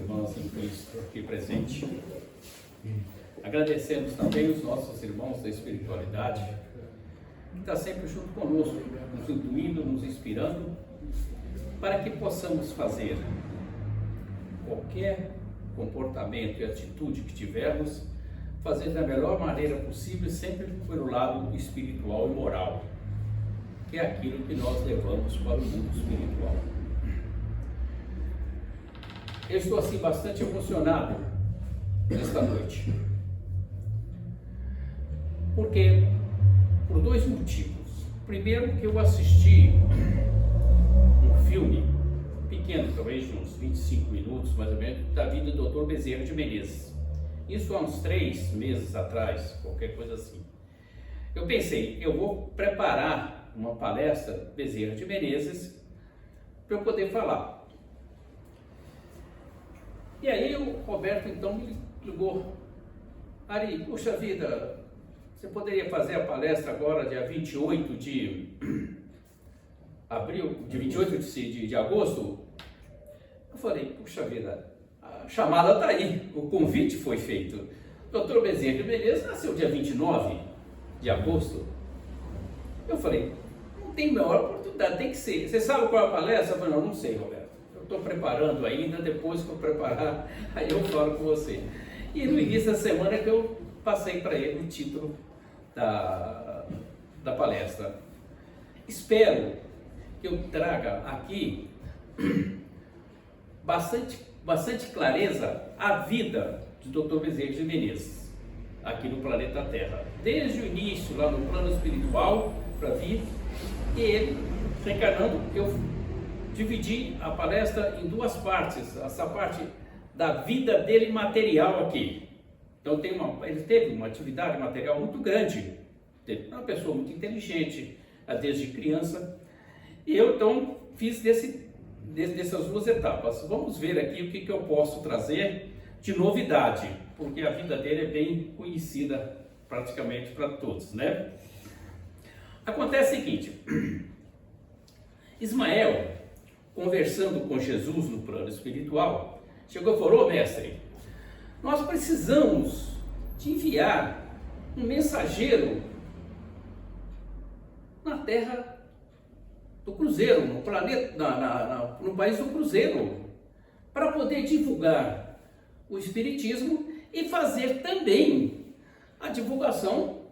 irmãos em Cristo aqui presente. Agradecemos também os nossos irmãos da espiritualidade, que está sempre junto conosco, nos intuindo, nos inspirando, para que possamos fazer qualquer comportamento e atitude que tivermos, fazer da melhor maneira possível, sempre pelo lado espiritual e moral, que é aquilo que nós levamos para o mundo espiritual. Eu estou assim bastante emocionado nesta noite, porque por dois motivos. Primeiro, que eu assisti um filme pequeno, talvez de uns 25 minutos mais ou menos, da vida do Dr. Bezerra de Menezes. Isso há uns 3 meses atrás, qualquer coisa assim. Eu pensei, eu vou preparar uma palestra Bezerra de Menezes para eu poder falar. E aí o Roberto então me ligou: Ari, puxa vida, você poderia fazer a palestra agora dia 28 de abril, de 28 de agosto? Eu falei, puxa vida, a chamada está aí, o convite foi feito. O Dr. Bezerra de Menezes nasceu dia 29 de agosto. Eu falei, não tem melhor oportunidade, tem que ser. Você sabe qual é a palestra? Eu falei, não sei, Roberto. Eu estou preparando ainda, depois que eu preparar, aí eu falo com você. E no início da semana que eu passei para ele o título da palestra. Espero que eu traga aqui bastante clareza a vida do Dr. Bezerra de Menezes aqui no planeta Terra, desde o início lá no plano espiritual para vir, e ele reencarnando. Eu dividi a palestra em 2 partes, essa parte da vida dele material aqui. Então ele teve uma atividade material muito grande, ele é uma pessoa muito inteligente desde criança, e eu então fiz dessas 2 etapas. Vamos ver aqui o que eu posso trazer de novidade, porque a vida dele é bem conhecida praticamente para todos, né? Acontece o seguinte: Ismael, conversando com Jesus no plano espiritual, chegou e falou: mestre, nós precisamos de enviar um mensageiro na terra do Cruzeiro, no planeta, no país do Cruzeiro, para poder divulgar o Espiritismo e fazer também a divulgação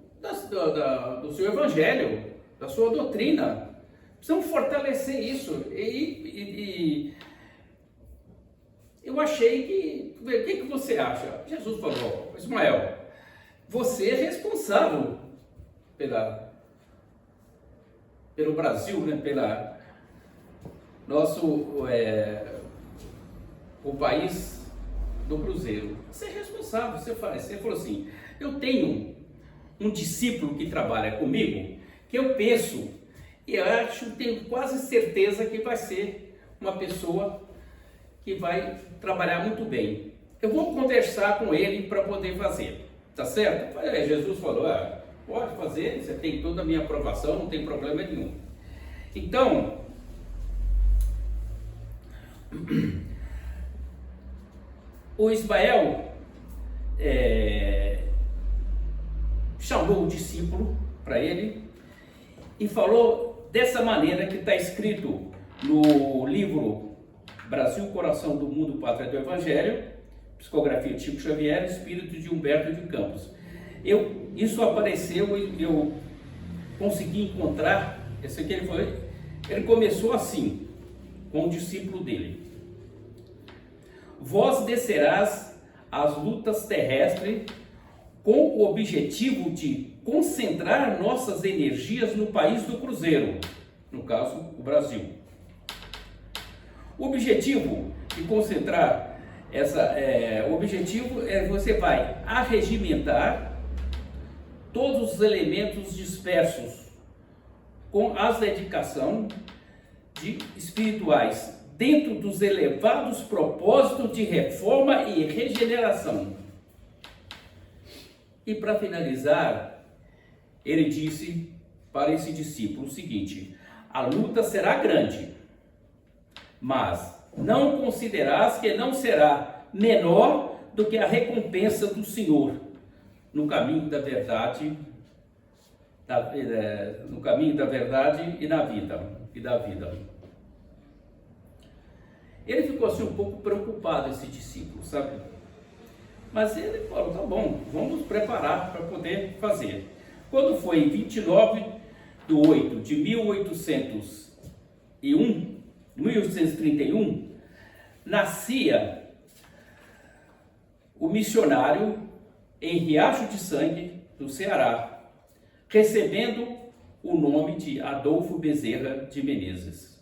do seu Evangelho, da sua doutrina. Precisamos fortalecer isso. E eu achei que... O que você acha? Jesus falou: Ismael, você é responsável pelo Brasil, né? O país do Cruzeiro. Você é responsável, você faz. Você falou assim: eu tenho um discípulo que trabalha comigo, que eu penso e tenho quase certeza que vai ser uma pessoa que vai trabalhar muito bem. Eu vou conversar com ele para poder fazer, tá certo? Jesus falou: pode fazer, você tem toda a minha aprovação, não tem problema nenhum. Então, o Ismael chamou o discípulo para ele e falou dessa maneira que está escrito no livro Brasil, Coração do Mundo, Pátria do Evangelho, psicografia de Chico Xavier, espírito de Humberto de Campos. Isso apareceu e eu consegui encontrar. Esse aqui ele começou assim, com o discípulo dele: vós descerás às lutas terrestres com o objetivo de concentrar nossas energias no país do Cruzeiro, no caso, o Brasil. O objetivo de concentrar o objetivo é você vai arregimentar todos os elementos dispersos com as dedicação de espirituais dentro dos elevados propósitos de reforma e regeneração. E para finalizar, ele disse para esse discípulo o seguinte: a luta será grande, mas não considerás que não será menor do que a recompensa do Senhor no caminho da verdade, no caminho da verdade e da vida. Ele ficou assim um pouco preocupado, esse discípulo, sabe? Mas ele falou, tá bom, vamos preparar para poder fazer. Quando foi em 29/8 de 1831, nascia o missionário em Riacho de Sangue, no Ceará, recebendo o nome de Adolfo Bezerra de Menezes.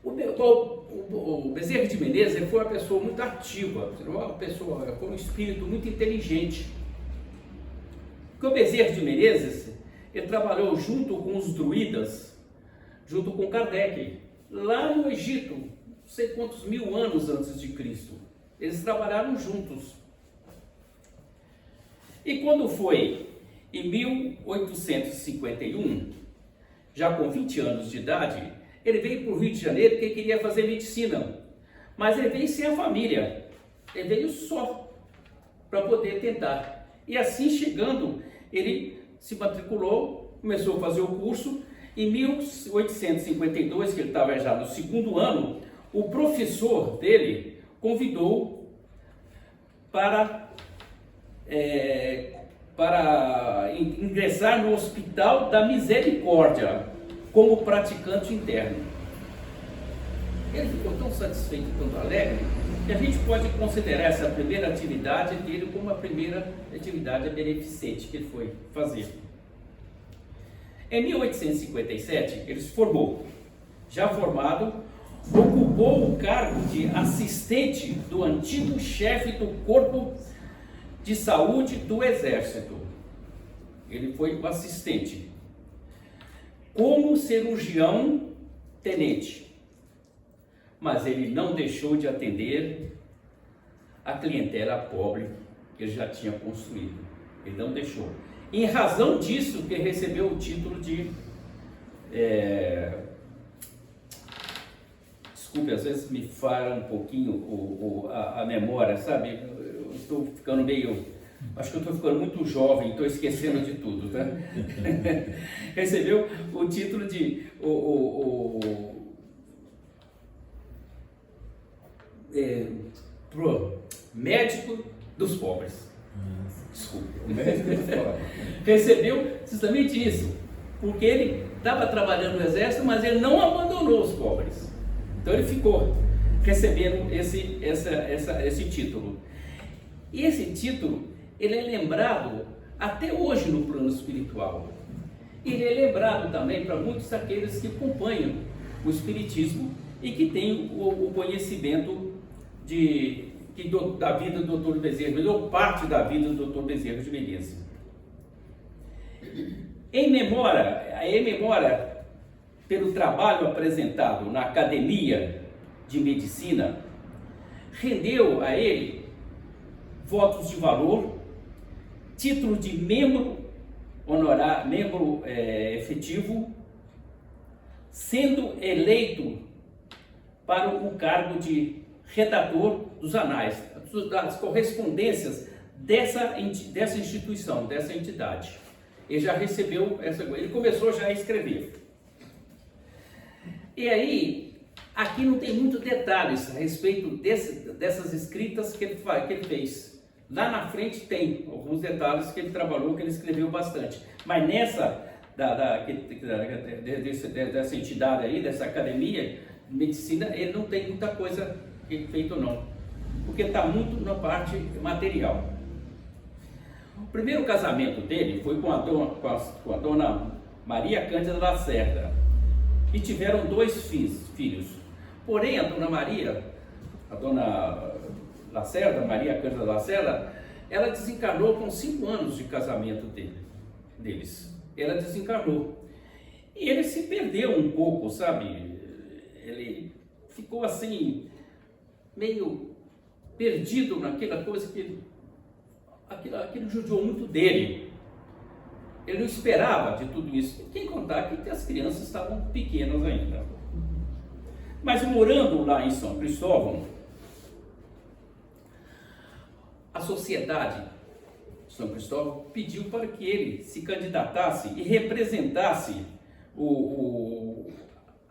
O Bezerra de Menezes foi uma pessoa muito ativa, foi um espírito muito inteligente. Porque o Bezerra de Menezes, ele trabalhou junto com os druidas, junto com Kardec, lá no Egito, não sei quantos mil anos antes de Cristo. Eles trabalharam juntos. E quando foi em 1851, já com 20 anos de idade, ele veio para o Rio de Janeiro porque ele queria fazer medicina. Mas ele veio sem a família. Ele veio só para poder tentar. E assim chegando, ele se matriculou, começou a fazer o curso. Em 1852, que ele estava já no segundo ano, o professor dele convidou para ingressar no Hospital da Misericórdia como praticante interno. Ele ficou tão satisfeito, tão alegre, que a gente pode considerar essa primeira atividade dele como a primeira atividade beneficente que ele foi fazer. Em 1857, ele se formou. Já formado, ocupou o cargo de assistente do antigo chefe do Corpo de Saúde do Exército. Ele foi o assistente. Como cirurgião tenente. Mas ele não deixou de atender a clientela pobre que ele já tinha construído. Ele não deixou. Em razão disso que ele recebeu o título de... Desculpe, às vezes me falha um pouquinho a memória, sabe? Eu estou ficando meio... Acho que eu estou ficando muito jovem, estou esquecendo de tudo, tá? Recebeu o título de médico dos pobres. Desculpe. O médico dos pobres. Recebeu justamente isso, porque ele estava trabalhando no exército, mas ele não abandonou os pobres. Então ele ficou recebendo esse título. E esse título, ele é lembrado até hoje no plano espiritual. Ele é lembrado também para muitos daqueles que acompanham o espiritismo e que têm o conhecimento da vida do Dr. Bezerra, ou parte da vida do Dr. Bezerra de Menezes. Em memória pelo trabalho apresentado na Academia de Medicina, rendeu a ele votos de valor, título de membro efetivo, sendo eleito para o cargo de redator dos anais, das correspondências dessa instituição, dessa entidade. Ele já recebeu ele começou já a escrever. E aí, aqui não tem muitos detalhes a respeito dessas escritas que ele fez. Lá na frente tem alguns detalhes que ele trabalhou, que ele escreveu bastante. Mas nessa, dessa entidade aí, dessa academia de medicina, ele não tem muita coisa feita não. Porque está muito na parte material. O primeiro casamento dele foi com a dona Maria Cândida Lacerda. E tiveram 2 filhos. Porém, a dona Lacerda, Maria Cândida Lacerda, ela desencarnou com 5 anos de casamento deles. Ela desencarnou. E ele se perdeu um pouco, sabe? Ele ficou assim, meio perdido naquela coisa que aquilo judiou muito dele. Ele não esperava de tudo isso. Quem contar que as crianças estavam pequenas ainda. Mas morando lá em São Cristóvão, a sociedade de São Cristóvão pediu para que ele se candidatasse e representasse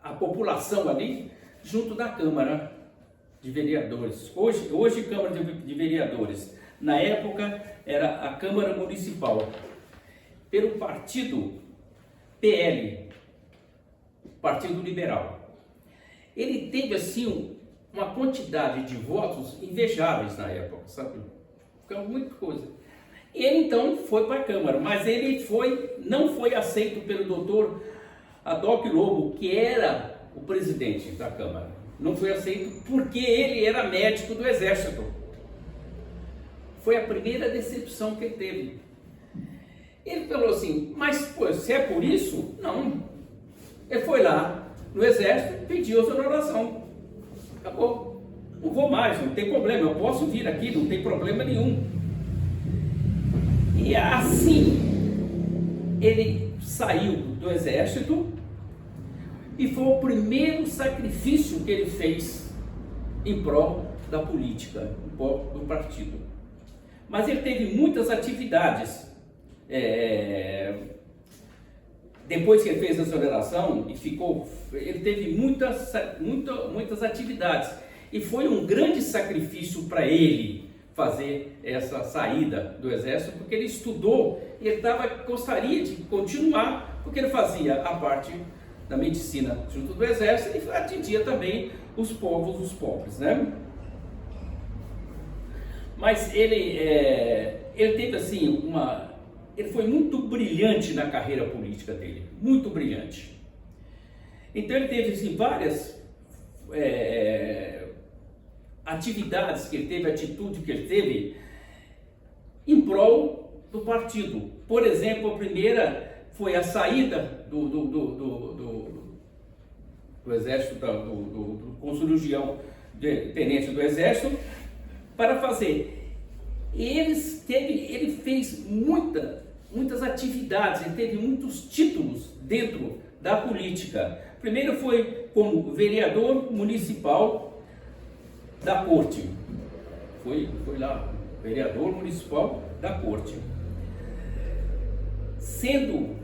a população ali junto da Câmara de Vereadores. Hoje Câmara de Vereadores. Na época era a Câmara Municipal. Pelo partido PL, Partido Liberal. Ele teve assim uma quantidade de votos invejáveis na época, sabe? Ficou muita coisa. E ele então foi para a Câmara, mas ele não foi aceito pelo doutor Adoc Lobo, que era o presidente da Câmara. Não foi aceito porque ele era médico do Exército. Foi a primeira decepção que ele teve. Ele falou assim, mas pô, se é por isso, não. Ele foi lá no Exército, pediu exoneração. Acabou. Não vou mais, não tem problema, eu posso vir aqui, não tem problema nenhum. E assim, ele saiu do Exército e foi o primeiro sacrifício que ele fez em prol da política, em prol do partido. Mas ele teve muitas atividades. Depois que ele fez a exoneração, ele teve muitas atividades. E foi um grande sacrifício para ele fazer essa saída do Exército, porque ele estudou e ele gostaria de continuar, porque ele fazia a parte da medicina junto do Exército e atendia também os pobres, né? Mas ele teve assim ele foi muito brilhante na carreira política dele, muito brilhante. Então ele teve assim, várias atividades que ele teve, atitude que ele teve em prol do partido. Por exemplo, a primeira foi a saída do Exército, do conciliagião tenente do Exército, para fazer. Ele fez muitas atividades, ele teve muitos títulos dentro da política. Primeiro foi como vereador municipal da Corte. Foi lá, vereador municipal da Corte. Sendo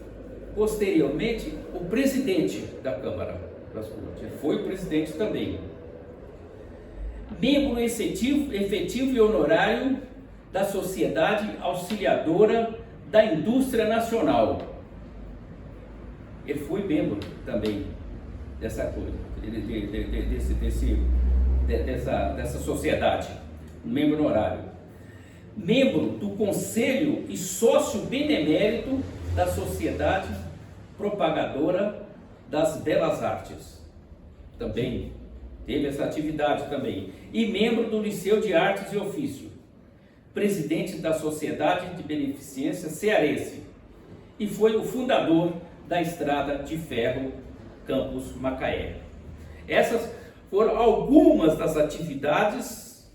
posteriormente o presidente da Câmara das Cortes. Ele foi o presidente também. Membro efetivo e honorário da Sociedade Auxiliadora da Indústria Nacional. Ele foi membro também dessa coisa, dessa sociedade, membro honorário. Membro do Conselho e sócio benemérito da Sociedade Propagadora das Belas Artes. Também teve essa atividade também. E membro do Liceu de Artes e Ofício. Presidente da Sociedade de Beneficência Cearense. E foi o fundador da Estrada de Ferro Campos Macaé. Essas foram algumas das atividades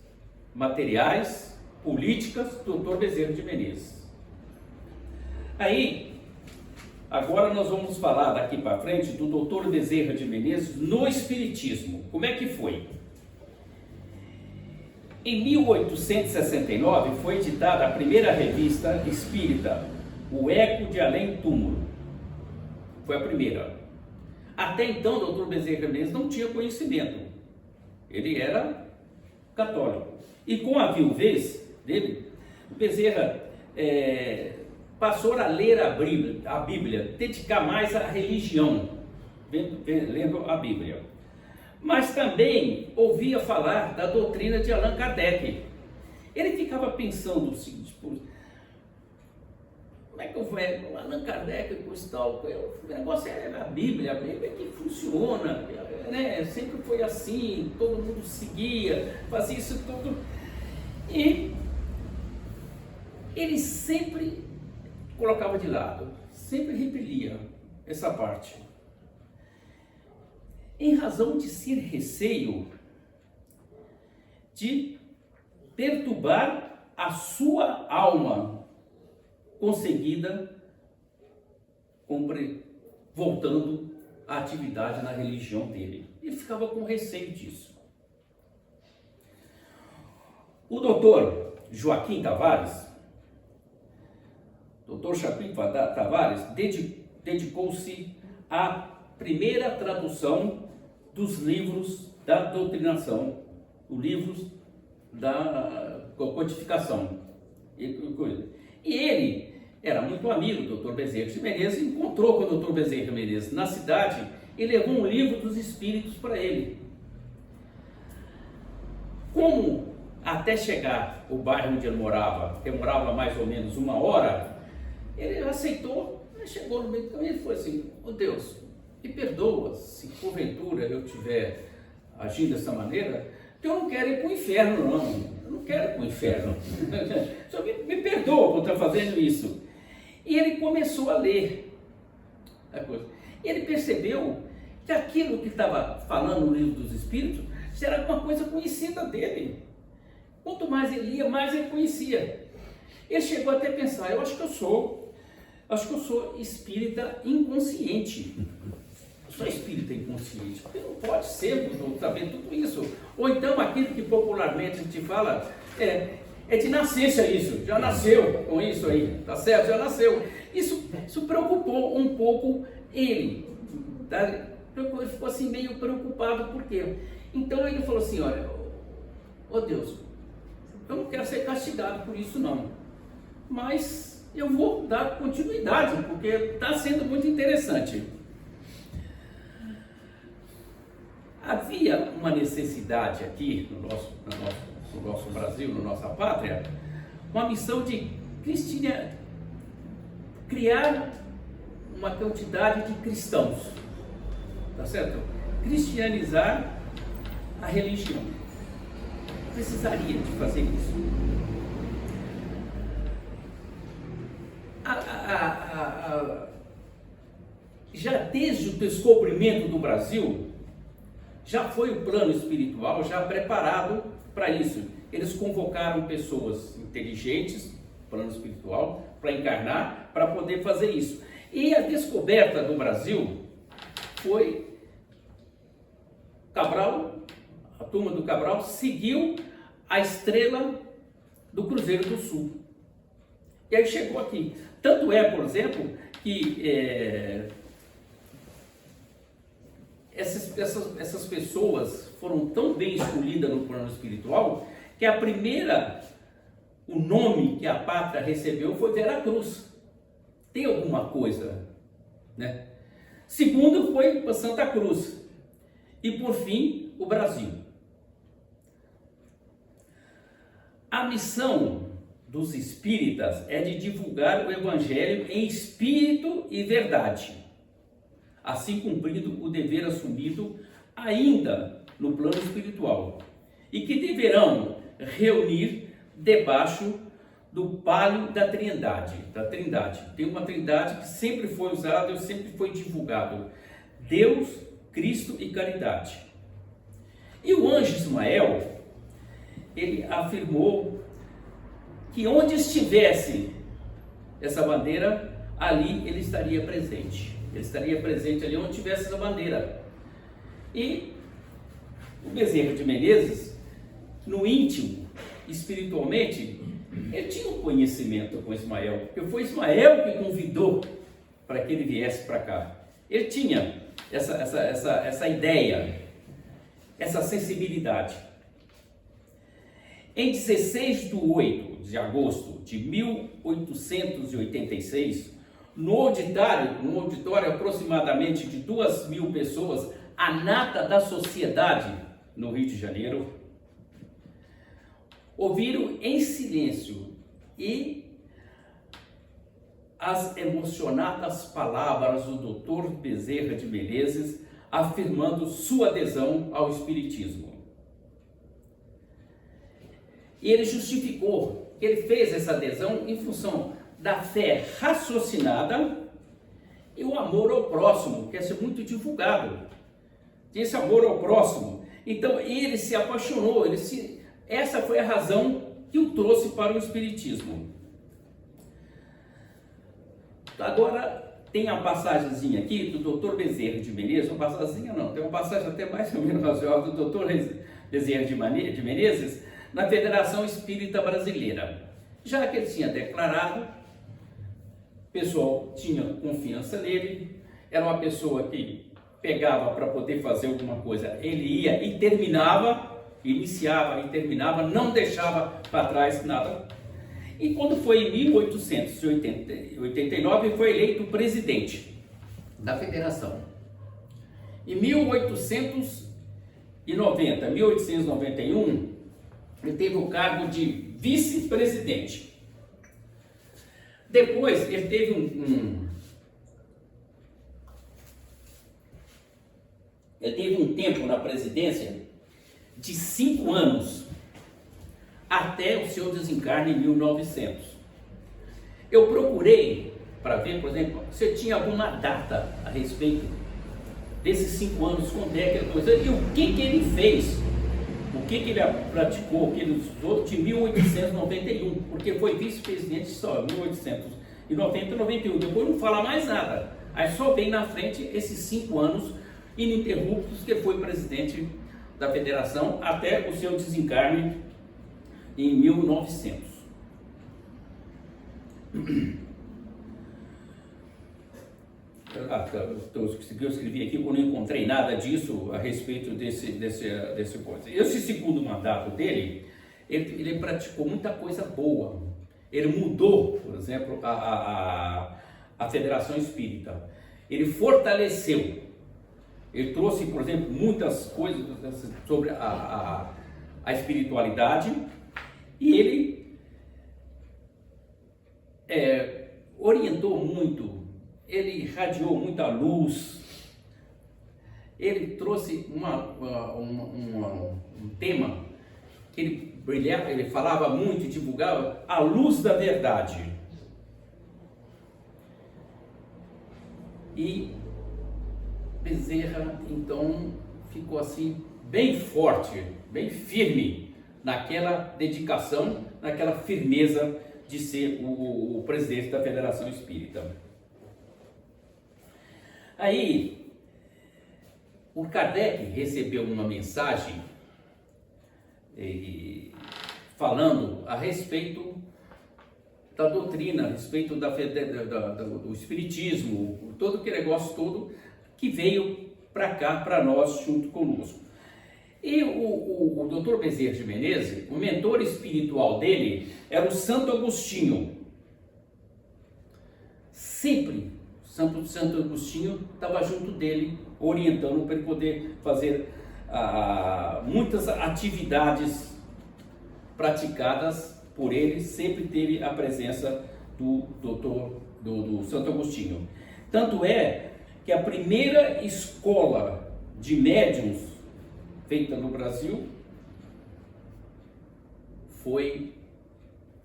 materiais, políticas do Dr. Bezerra de Menezes. Aí, agora nós vamos falar daqui para frente do Dr. Bezerra de Menezes no Espiritismo. Como é que foi? Em 1869 foi editada a primeira revista espírita, O Eco de Além Túmulo. Foi a primeira. Até então, o Dr. Bezerra de Menezes não tinha conhecimento. Ele era católico. E com a viuvez dele, Bezerra passou a ler a Bíblia, dedicar mais à religião, lendo a Bíblia. Mas também ouvia falar da doutrina de Allan Kardec. Ele ficava pensando o seguinte, como é que eu vou, Allan Kardec, o negócio é a Bíblia que funciona, né? Sempre foi assim, todo mundo seguia, fazia isso tudo. E ele sempre colocava de lado, sempre repelia essa parte. Em razão de ser receio de perturbar a sua alma, conseguida voltando à atividade na religião dele. Ele ficava com receio disso. O doutor Joaquim Tavares, dedicou-se à primeira tradução dos livros da doutrinação, os livros da codificação. E ele era muito amigo do Dr. Bezerra de Menezes, encontrou com o Dr. Bezerra de Menezes na cidade e levou um livro dos Espíritos para ele. Como até chegar ao bairro onde ele morava, demorava mais ou menos 1 hora, ele aceitou, chegou no meio do caminho e falou assim: "Oh Deus, me perdoa se porventura eu estiver agindo dessa maneira, porque eu não quero ir para o inferno, não. Eu não quero ir para o inferno. Só me perdoa por estar fazendo isso." E ele começou a ler a coisa. E ele percebeu que aquilo que estava falando no livro dos Espíritos era uma coisa conhecida dele. Quanto mais ele lia, mais ele conhecia. Ele chegou até a pensar: eu acho que eu sou espírita inconsciente. Eu sou espírita inconsciente, porque não pode ser, não saber tudo isso. Ou então aquilo que popularmente a gente fala é de nascença isso, já nasceu com isso aí, tá certo? Já nasceu. Isso preocupou um pouco ele, tá? Ele ficou assim meio preocupado, por quê? Então ele falou assim: olha, ó Deus, eu não quero ser castigado por isso não, mas eu vou dar continuidade, porque está sendo muito interessante. Havia uma necessidade aqui no nosso Brasil, na nossa pátria, uma missão de criar uma quantidade de cristãos, tá certo? Cristianizar a religião. Precisaria de fazer isso. Já desde o descobrimento do Brasil, já foi o plano espiritual já preparado para isso. Eles convocaram pessoas inteligentes, plano espiritual, para encarnar, para poder fazer isso. E a descoberta do Brasil foi Cabral, a turma do Cabral seguiu a estrela do Cruzeiro do Sul. E aí chegou aqui. Tanto é, por exemplo, que essas pessoas foram tão bem escolhidas no plano espiritual que o nome que a pátria recebeu foi Veracruz. Tem alguma coisa, né? Segundo foi para Santa Cruz. E por fim, o Brasil. A missão dos espíritas é de divulgar o Evangelho em espírito e verdade, assim cumprindo o dever assumido ainda no plano espiritual, e que deverão reunir debaixo do palio da Trindade. Tem uma Trindade que sempre foi usada e sempre foi divulgado: Deus, Cristo e caridade. E o anjo Ismael, ele afirmou que onde estivesse essa bandeira, ali ele estaria presente. Ele estaria presente ali onde tivesse essa bandeira. E o Bezerra de Menezes, no íntimo, espiritualmente, ele tinha um conhecimento com Ismael, porque foi Ismael que convidou para que ele viesse para cá. Ele tinha essa ideia, essa sensibilidade. Em 16 de agosto de 1886, no auditório aproximadamente de 2.000 pessoas, a nata da sociedade no Rio de Janeiro, ouviram em silêncio e as emocionadas palavras do Dr. Bezerra de Menezes afirmando sua adesão ao Espiritismo. E ele justificou que ele fez essa adesão em função da fé raciocinada e o amor ao próximo, que é ser muito divulgado. Esse amor ao próximo. Então ele se apaixonou, essa foi a razão que o trouxe para o Espiritismo. Agora, tem a passagemzinha aqui do Dr. Bezerra de Menezes, uma passagemzinha não, tem uma passagem até mais ou menos razoável do Dr. Bezerra de Menezes na Federação Espírita Brasileira. Já que ele tinha declarado, o pessoal tinha confiança nele, era uma pessoa que pegava para poder fazer alguma coisa, ele ia e terminava, iniciava e terminava, não deixava para trás nada. E quando foi em 1889, foi eleito presidente da federação. Em 1891, ele teve o cargo de vice-presidente. Depois, ele teve um tempo na presidência de 5 anos, até o seu desencarne em 1900. Eu procurei para ver, por exemplo, se tinha alguma data a respeito desses 5 anos, quando é aquela coisa, e o que ele fez, o que ele praticou, o que ele usou de 1891, porque foi vice-presidente só, 1890 e 91, depois não fala mais nada, aí só vem na frente esses 5 anos ininterruptos que foi presidente da federação até o seu desencarne em 1900. Eu escrevi aqui, eu não encontrei nada disso a respeito desse coisa. Esse segundo mandato dele, ele praticou muita coisa boa. Ele mudou, por exemplo, a Federação Espírita. Ele fortaleceu. Ele trouxe, por exemplo, muitas coisas sobre a espiritualidade. E ele orientou muito, ele irradiou muita luz, ele trouxe um tema que ele brilhava, ele falava muito e divulgava a luz da verdade. E Bezerra, então, ficou assim, bem forte, bem firme, naquela dedicação, naquela firmeza de ser o presidente da Federação Espírita. Aí, o Kardec recebeu uma mensagem falando a respeito da doutrina, a respeito do Espiritismo, todo aquele negócio todo que veio para cá, para nós, junto conosco. E o Dr. Bezerra de Menezes, o mentor espiritual dele era o Santo Agostinho. Sempre Santo Agostinho estava junto dele, orientando para ele poder fazer muitas atividades praticadas por ele. Sempre teve a presença do Santo Agostinho. Tanto é que a primeira escola de médiuns feita no Brasil foi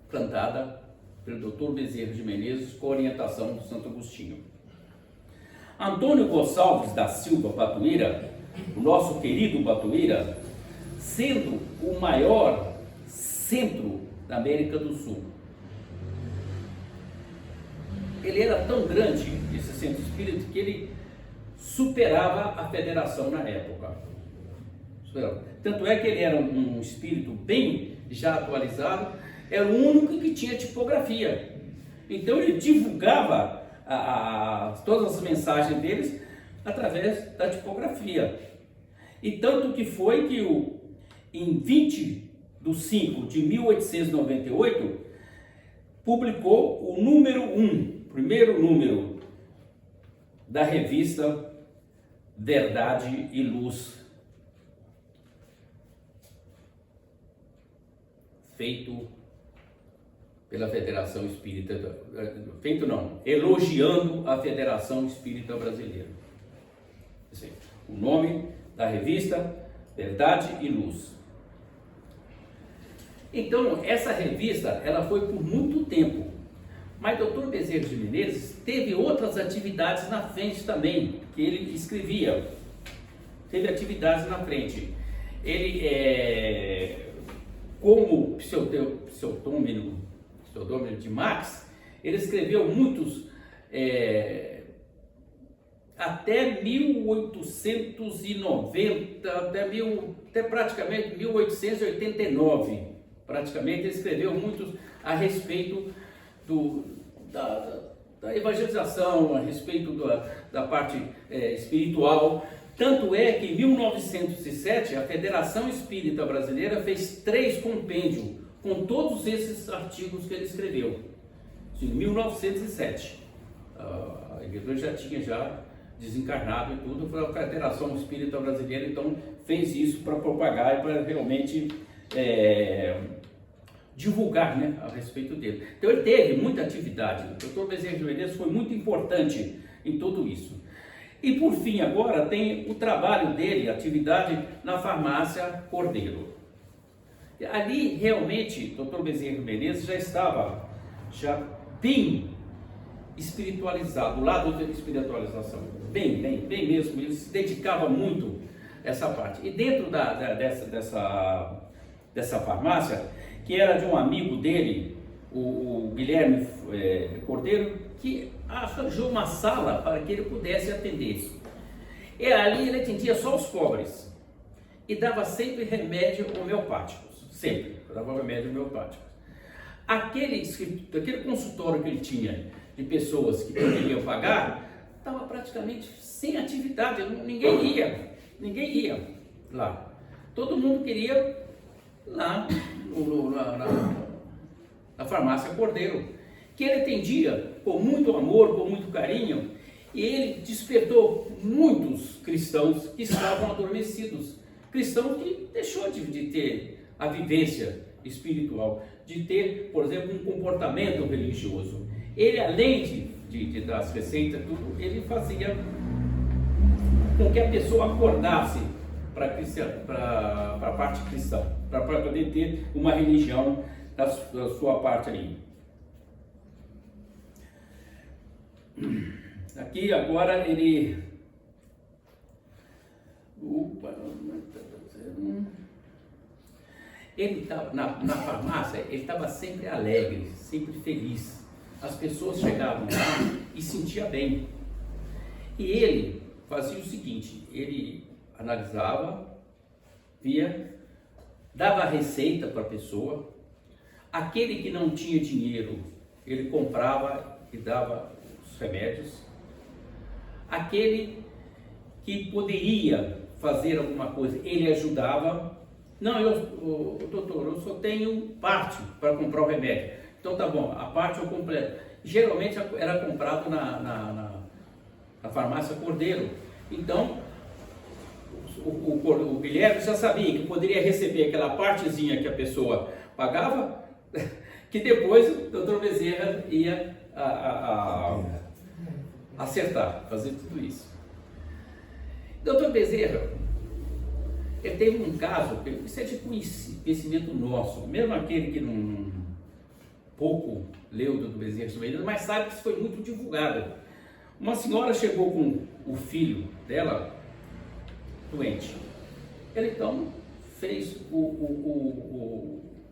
plantada pelo Dr. Bezerra de Menezes com orientação do Santo Agostinho. Antônio Gonçalves da Silva Batuíra, o nosso querido Batuíra, sendo o maior centro da América do Sul. Ele era tão grande, esse centro espírita, que ele superava a federação na época. Tanto é que ele era um espírito bem já atualizado, era o único que tinha tipografia. Então ele divulgava todas as mensagens deles através da tipografia. E tanto que foi que em 20/5/1898, publicou o número 1, primeiro número da revista Verdade e Luz, feito pela Federação Espírita, elogiando a Federação Espírita Brasileira. Assim, o nome da revista Verdade e Luz. Então, essa revista, ela foi por muito tempo, mas o Dr. Bezerra de Menezes teve outras atividades na frente também, que ele escrevia, teve atividades na frente. Ele, como pseudônimo de Max, ele escreveu muitos até 1890, até praticamente 1889, praticamente ele escreveu muito a respeito da evangelização, a respeito da parte espiritual. Tanto é que em 1907 a Federação Espírita Brasileira fez 3 compêndios com todos esses artigos que ele escreveu. Em 1907. A igreja já tinha desencarnado e tudo, foi a Federação Espírita Brasileira, então fez isso para propagar e para realmente divulgar, né, a respeito dele. Então ele teve muita atividade. O Dr. Bezerra de Menezes foi muito importante em tudo isso. E por fim agora tem o trabalho dele, a atividade na farmácia Cordeiro. Ali realmente o Dr. Bezerra de Menezes já estava bem espiritualizado, do lado da espiritualização, bem mesmo, ele se dedicava muito a essa parte. E dentro dessa farmácia, que era de um amigo dele, o Guilherme Cordeiro, que arranjou uma sala para que ele pudesse atender. E ali ele atendia só os pobres e dava sempre remédio homeopáticos, sempre dava remédio homeopático. Aquele consultório que ele tinha de pessoas que poderiam pagar, estava praticamente sem atividade, ninguém ia lá. Todo mundo queria lá na farmácia Cordeiro, que ele atendia com muito amor, com muito carinho, e ele despertou muitos cristãos que estavam adormecidos, cristãos que deixou de ter a vivência espiritual, de ter, por exemplo, um comportamento religioso. Ele, além de dar as receitas, tudo, ele fazia com que a pessoa acordasse para a parte cristã, para poder ter uma religião da sua parte aí. Aqui agora ele... Ele estava na farmácia, ele estava sempre alegre, sempre feliz. As pessoas chegavam lá e sentiam bem. E ele fazia o seguinte, ele analisava, via, dava a receita para a pessoa. Aquele que não tinha dinheiro, ele comprava e dava os remédios. Aquele que poderia fazer alguma coisa, ele ajudava. Não, doutor, eu só tenho parte para comprar o remédio. Então tá bom, a parte eu completo. Geralmente era comprado na farmácia Cordeiro. Então, o Guilherme já sabia que poderia receber aquela partezinha que a pessoa pagava, que depois o doutor Bezerra ia acertar, fazer tudo isso. Doutor Bezerra, ele teve um caso, isso é de conhecimento nosso, mesmo aquele que não pouco leu do Bezerra de Menezes, mas sabe que isso foi muito divulgado. Uma senhora chegou com o filho dela doente. Ele então fez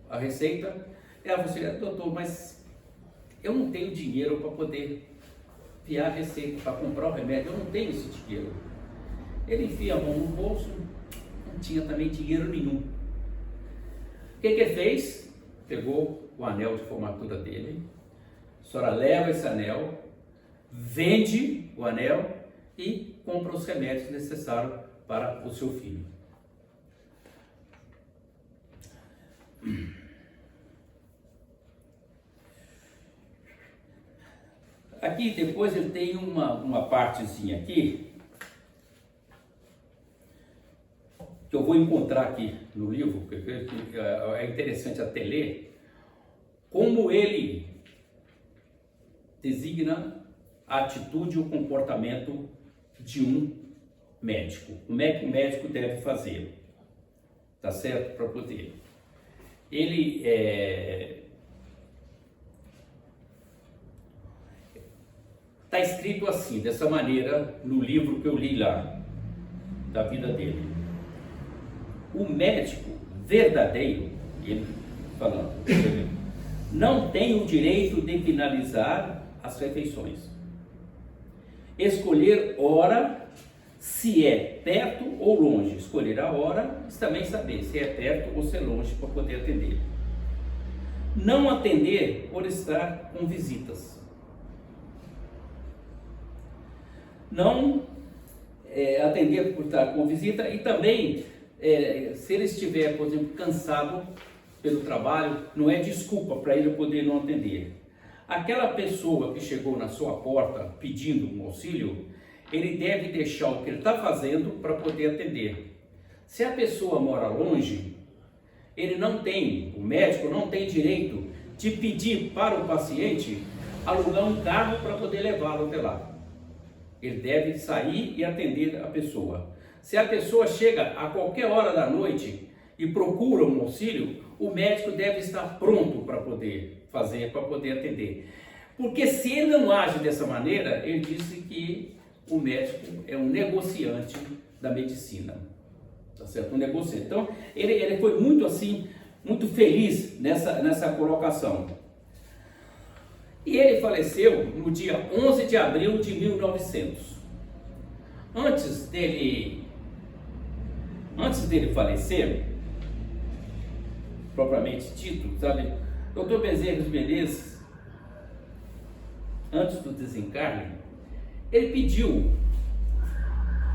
a receita. Ela falou assim, doutor, mas eu não tenho dinheiro para poder enviar a receita, para comprar o remédio, eu não tenho esse dinheiro. Ele enfia a mão no bolso, não tinha também dinheiro nenhum. O que ele fez? Pegou o anel de formatura dele, a senhora leva esse anel, vende o anel e compra os remédios necessários para o seu filho. Aqui depois ele tem uma partezinha aqui que eu vou encontrar aqui no livro, que é interessante até ler, como ele designa a atitude e o comportamento de um médico. Como é que o médico deve fazer? Tá certo? Para poder. Ele está escrito assim, dessa maneira, no livro que eu li lá, da vida dele. O médico verdadeiro, ele falando, não tem o direito de finalizar as refeições. escolher hora, se é perto ou longe. Escolher a hora, mas também saber se é perto ou se é longe para poder atender. Não atender por estar com visitas. Não atender por estar com visita e também, se ele estiver, por exemplo, cansado pelo trabalho, não é desculpa para ele poder não atender. Aquela pessoa que chegou na sua porta pedindo um auxílio, ele deve deixar o que ele está fazendo para poder atender. Se a pessoa mora longe, ele não tem, o médico não tem direito de pedir para o paciente alugar um carro para poder levá-lo até lá. Ele deve sair e atender a pessoa. Se a pessoa chega a qualquer hora da noite e procura um auxílio, o médico deve estar pronto para poder fazer, para poder atender. Porque se ele não age dessa maneira, ele disse que o médico é um negociante da medicina. Tá certo? Um negociante. Então, ele foi muito assim, muito feliz nessa colocação. E ele faleceu no dia 11 de abril de 1900. Antes dele falecer, propriamente dito, sabe, Dr. Bezerra de Menezes, antes do desencarne, ele pediu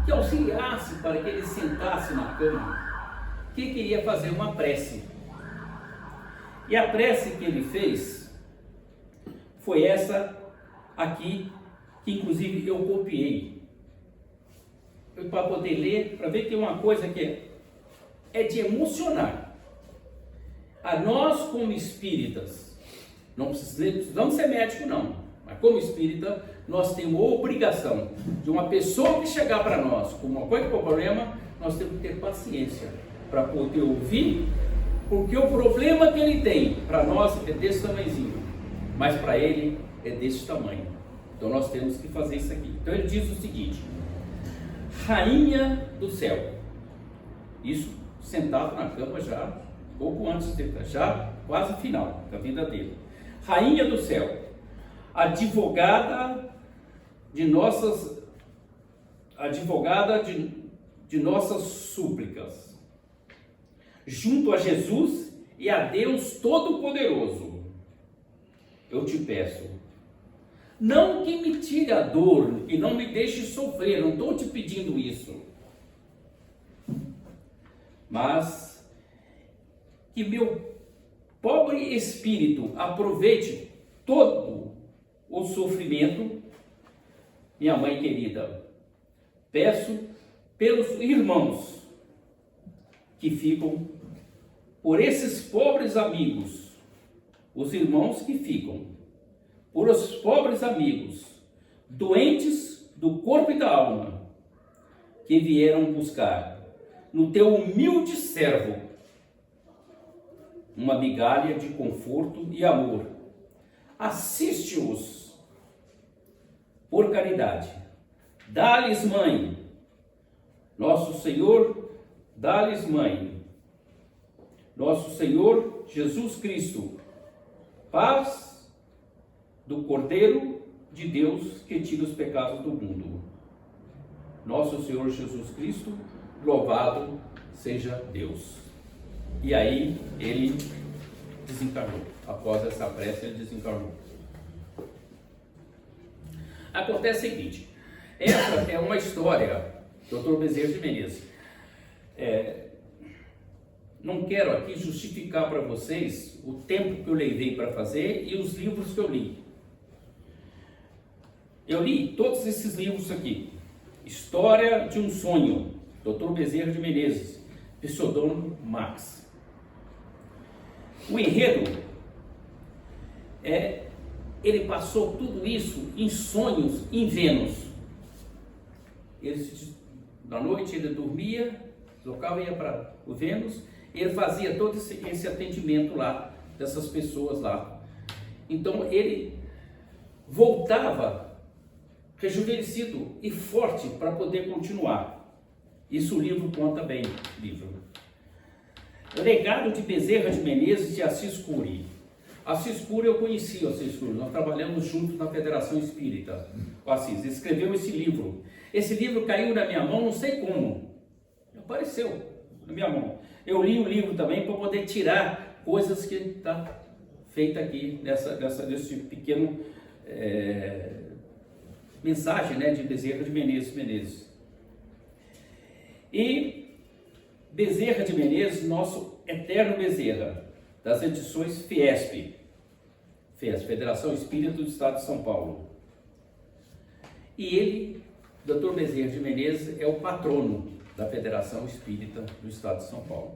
que auxiliasse para que ele sentasse na cama, que queria fazer uma prece. E a prece que ele fez foi essa aqui, que inclusive eu copiei, para poder ler, para ver que tem uma coisa que é de emocionar. A nós, como espíritas, não precisamos ser médico não, mas como espírita, nós temos a obrigação de uma pessoa que chegar para nós com uma coisa, com um problema, nós temos que ter paciência para poder ouvir, porque o problema que ele tem, para nós é desse tamanhozinho, mas para ele é desse tamanho. Então nós temos que fazer isso aqui. Então ele diz o seguinte: Rainha do céu, isso sentado na cama já pouco antes dele, já quase final da vida dele. Rainha do céu, advogada de nossas súplicas, junto a Jesus e a Deus Todo-Poderoso, eu te peço, não que me tire a dor e não me deixe sofrer, não estou te pedindo isso, mas que meu pobre espírito aproveite todo o sofrimento. Minha mãe querida, peço pelos irmãos que ficam, por esses pobres amigos, os irmãos que ficam, por os pobres amigos, doentes do corpo e da alma, que vieram buscar no teu humilde servo uma migalha de conforto e amor. Assiste-os por caridade. Dá-lhes, mãe, nosso Senhor, dá-lhes, mãe, nosso Senhor Jesus Cristo, paz do Cordeiro de Deus que tira os pecados do mundo. Nosso Senhor Jesus Cristo, louvado seja Deus. E aí ele desencarnou. Após essa prece ele desencarnou. Acontece o seguinte, essa é uma história, Dr. Bezerra de Menezes. Não quero aqui justificar para vocês o tempo que eu levei para fazer e os livros que eu li. Eu li todos esses livros aqui. História de um Sonho, Dr. Bezerra de Menezes, pseudônimo Max. O enredo ele passou tudo isso em sonhos em Vênus. Na noite ele dormia, deslocava e ia para o Vênus, e ele fazia todo esse atendimento lá, dessas pessoas lá. Então ele voltava rejuvenescido e forte para poder continuar. Isso o livro conta bem, livro. Legado de Bezerra de Menezes de Assis Curi. Assis Cury, eu conheci o Assis Cury, nós trabalhamos juntos na Federação Espírita. O Assis escreveu esse livro. Esse livro caiu na minha mão, não sei como. Apareceu na minha mão. Eu li o livro também para poder tirar coisas que está feita aqui desse pequeno mensagem, né, de Bezerra de Menezes. E Bezerra de Menezes, nosso eterno Bezerra, das edições Fiesp, Federação Espírita do Estado de São Paulo. E ele, Dr. Bezerra de Menezes, é o patrono da Federação Espírita do Estado de São Paulo.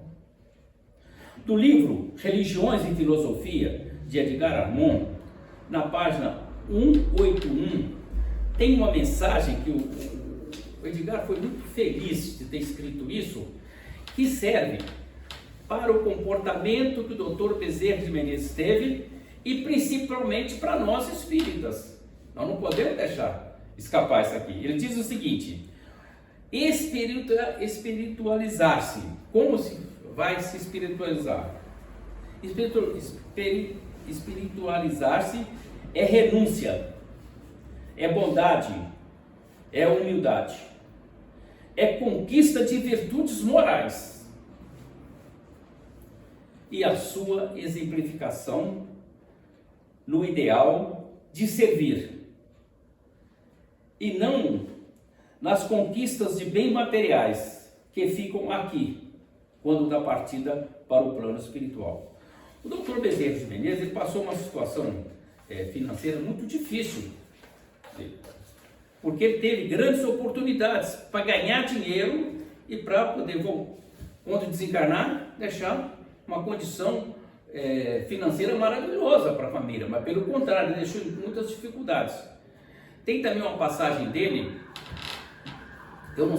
Do livro Religiões e Filosofia, de Edgar Armond, na página 181, tem uma mensagem que o Edgar foi muito feliz de ter escrito isso, que serve para o comportamento que o Dr. Bezerra de Menezes teve e principalmente para nós espíritas. Nós não podemos deixar escapar isso aqui. Ele diz o seguinte: espiritualizar-se. Como se vai se espiritualizar? Espiritualizar-se é renúncia, é bondade, é humildade, é conquista de virtudes morais e a sua exemplificação no ideal de servir, e não nas conquistas de bens materiais que ficam aqui, quando da partida para o plano espiritual. O Dr. Bezerra de Menezes, ele passou uma situação financeira muito difícil, porque ele teve grandes oportunidades para ganhar dinheiro e para poder, quando desencarnar, deixar uma condição financeira maravilhosa para a família, mas pelo contrário, ele deixou muitas dificuldades. Tem também uma passagem dele, eu não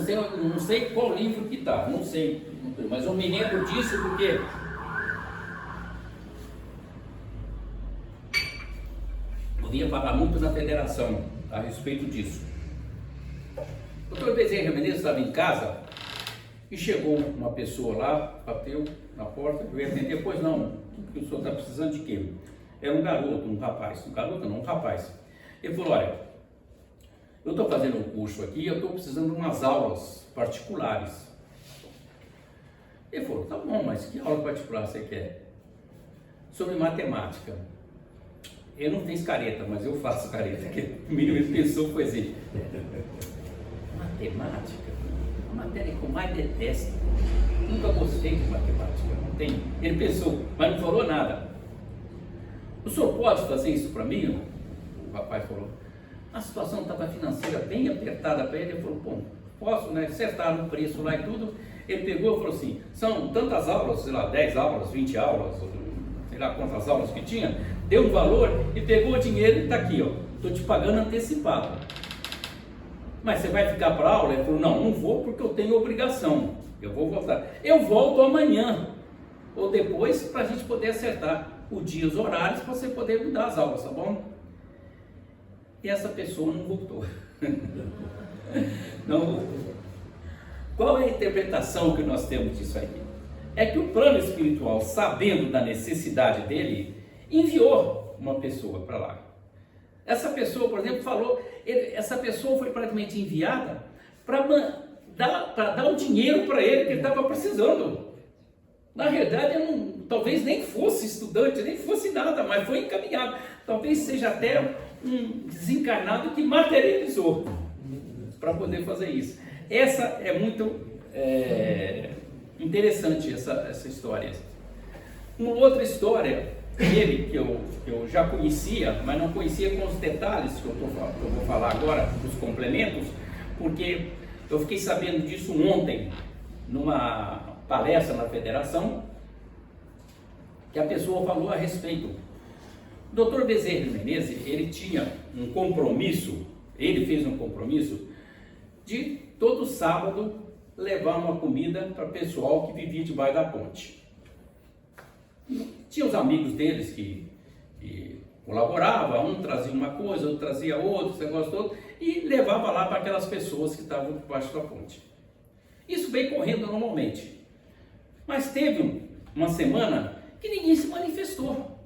sei qual livro que está, não sei, mas eu me lembro disso porque eu vinha falar muito na federação a respeito disso. O Dr. Bezerra de Menezes estava em casa e chegou uma pessoa lá, bateu na porta, eu ia atender, pois não, o senhor está precisando de quê? Era um garoto, um rapaz, um rapaz. Ele falou: olha, eu estou fazendo um curso aqui, eu estou precisando de umas aulas particulares. Ele falou: tá bom, mas que aula particular você quer? Sobre matemática. Eu não fiz careta, mas eu faço careta, que o mínimo ele pensou foi assim: matemática? A matéria que eu mais detesto. Nunca gostei de matemática, não tem. Ele pensou, mas não falou nada. O senhor pode fazer isso para mim? O rapaz falou. A situação estava financeira bem apertada para ele. Ele falou: bom, posso, né? Acertaram o preço lá e tudo. Ele pegou e falou assim: são tantas aulas, sei lá, 10 aulas, 20 aulas, sei lá quantas aulas que tinha. Deu um valor e pegou o dinheiro e está aqui, ó. Estou te pagando antecipado. Mas você vai ficar para aula? Ele falou: não vou porque eu tenho obrigação. Eu vou voltar. Eu volto amanhã ou depois para a gente poder acertar o dia, os horários, para você poder me dar as aulas, tá bom? E essa pessoa não voltou. Não voltou. Qual é a interpretação que nós temos disso aí? É que o plano espiritual, sabendo da necessidade dele, enviou uma pessoa para lá. Essa pessoa, por exemplo, essa pessoa foi praticamente enviada para dar o dinheiro para ele que ele estava precisando. Na realidade, talvez nem fosse estudante, nem fosse nada, mas foi encaminhado. Talvez seja até um desencarnado que materializou para poder fazer isso. Essa é muito interessante, essa história. Uma outra história dele que eu já conhecia, mas não conhecia com os detalhes que eu vou falar agora, os complementos, porque eu fiquei sabendo disso ontem, numa palestra na federação, que a pessoa falou a respeito. O Dr. Bezerra de Menezes, ele tinha um compromisso, ele fez um compromisso de todo sábado levar uma comida para o pessoal que vivia debaixo da ponte. Tinha os amigos deles que colaboravam, um trazia uma coisa, outro trazia outra, esse negócio todo, e levava lá para aquelas pessoas que estavam debaixo da ponte. Isso veio correndo normalmente. Mas teve uma semana que ninguém se manifestou.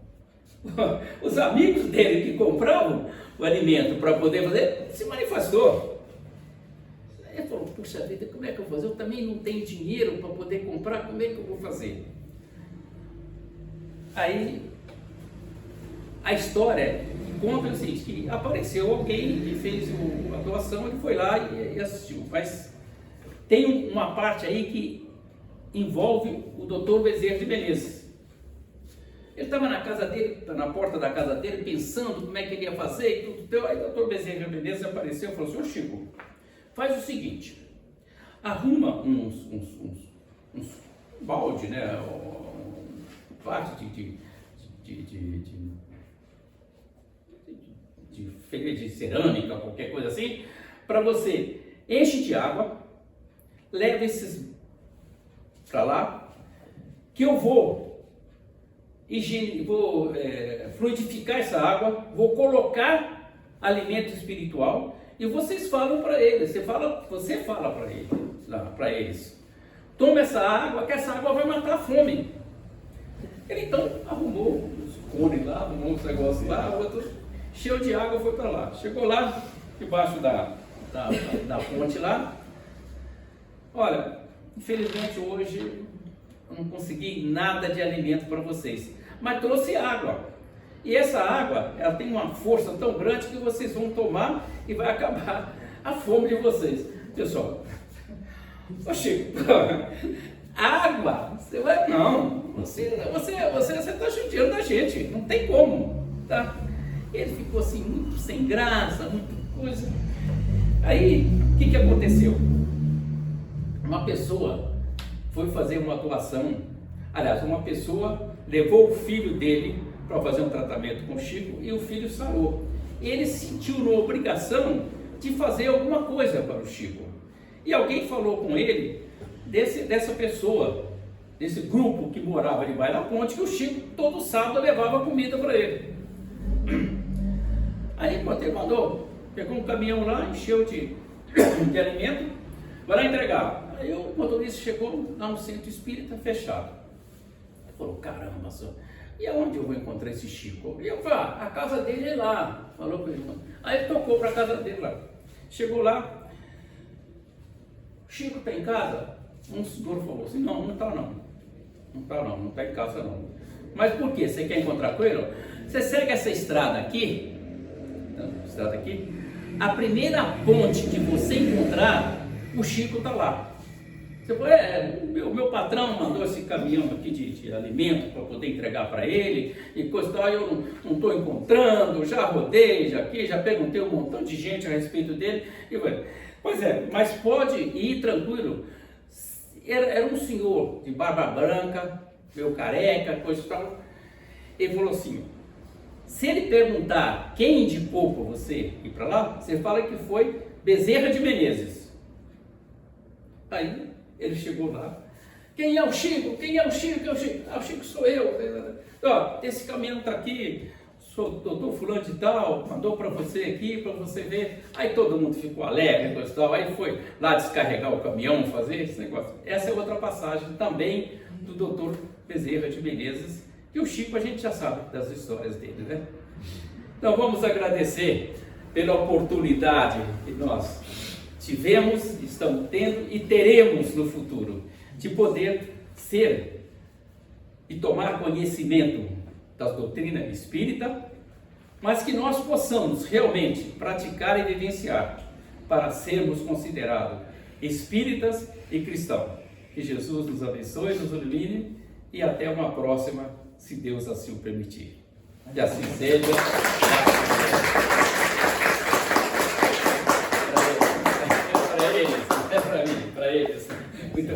os amigos dele que compravam o alimento para poder fazer, se manifestou. Ele falou, puxa vida, como é que eu vou fazer? Eu também não tenho dinheiro para poder comprar, como é que eu vou fazer? Aí, a história conta o seguinte, que apareceu alguém que fez a doação, ele foi lá e assistiu. Mas tem uma parte aí que envolve o Dr. Bezerra de Menezes. Ele estava na casa dele, na porta da casa dele, pensando como é que ele ia fazer e tudo. Aí o Dr. Bezerra de Menezes apareceu e falou assim, ô Chico, faz o seguinte, arruma uns balde, né, parte de feira de cerâmica, qualquer coisa assim, para você enche de água, leva esses para lá, que eu vou fluidificar essa água, vou colocar alimento espiritual e vocês falam para eles, você fala para eles, toma essa água, que essa água vai matar a fome. Ele então arrumou os cones lá, arrumou os negócios lá, outro cheio de água, foi para lá. Chegou lá, debaixo da ponte lá. Olha, infelizmente hoje eu não consegui nada de alimento para vocês, mas trouxe água. E essa água, ela tem uma força tão grande que vocês vão tomar e vai acabar a fome de vocês. Pessoal, Chico, água, você vai, não, você está judiando da gente, não tem como, tá? Ele ficou assim, muito sem graça, muita coisa. Aí, o que aconteceu? Uma pessoa foi fazer uma doação, aliás, uma pessoa levou o filho dele para fazer um tratamento com o Chico e o filho sarou. Ele sentiu na obrigação de fazer alguma coisa para o Chico. E alguém falou com ele, dessa pessoa, desse grupo que morava debaixo da ponte, que o Chico todo sábado levava comida para ele. Aí quando ele mandou, pegou um caminhão lá, encheu de alimento, vai lá entregar. Aí o motorista chegou lá no centro espírita fechado. Ele falou, caramba, só, e aonde eu vou encontrar esse Chico? E eu falei, a casa dele é lá. Falou para ele. Aí ele tocou para a casa dele lá. Chegou lá, Chico está em casa? Um senhor falou assim, não está não. Não está em casa não. Mas por quê? Você quer encontrar com ele? Você segue essa estrada aqui, a primeira ponte que você encontrar, o Chico está lá. Você falou, o meu patrão mandou esse caminhão aqui de alimento para poder entregar para ele, e coisa tal, eu não estou encontrando, já rodei, já perguntei um montão de gente a respeito dele, e pois é, mas pode ir tranquilo. Era um senhor de barba branca, meio careca, coisa tal. Ele falou assim, se ele perguntar quem indicou para você ir para lá, você fala que foi Bezerra de Menezes. Aí ele chegou lá, quem é o Chico? Quem é o Chico? Quem é o Chico? Ah, o Chico sou eu. Ó, esse caminhão está aqui, sou doutor fulano de tal, mandou para você aqui, para você ver. Aí todo mundo ficou alegre, coisa tal. Aí foi lá descarregar o caminhão, fazer esse negócio. Essa é outra passagem também do doutor Bezerra de Menezes, e o Chico a gente já sabe das histórias dele, né? Então vamos agradecer pela oportunidade que nós tivemos, estamos tendo e teremos no futuro, de poder ser e tomar conhecimento da doutrina espírita, mas que nós possamos realmente praticar e vivenciar para sermos considerados espíritas e cristãos. Que Jesus nos abençoe, nos ilumine e até uma próxima, se Deus assim o permitir. Que assim seja.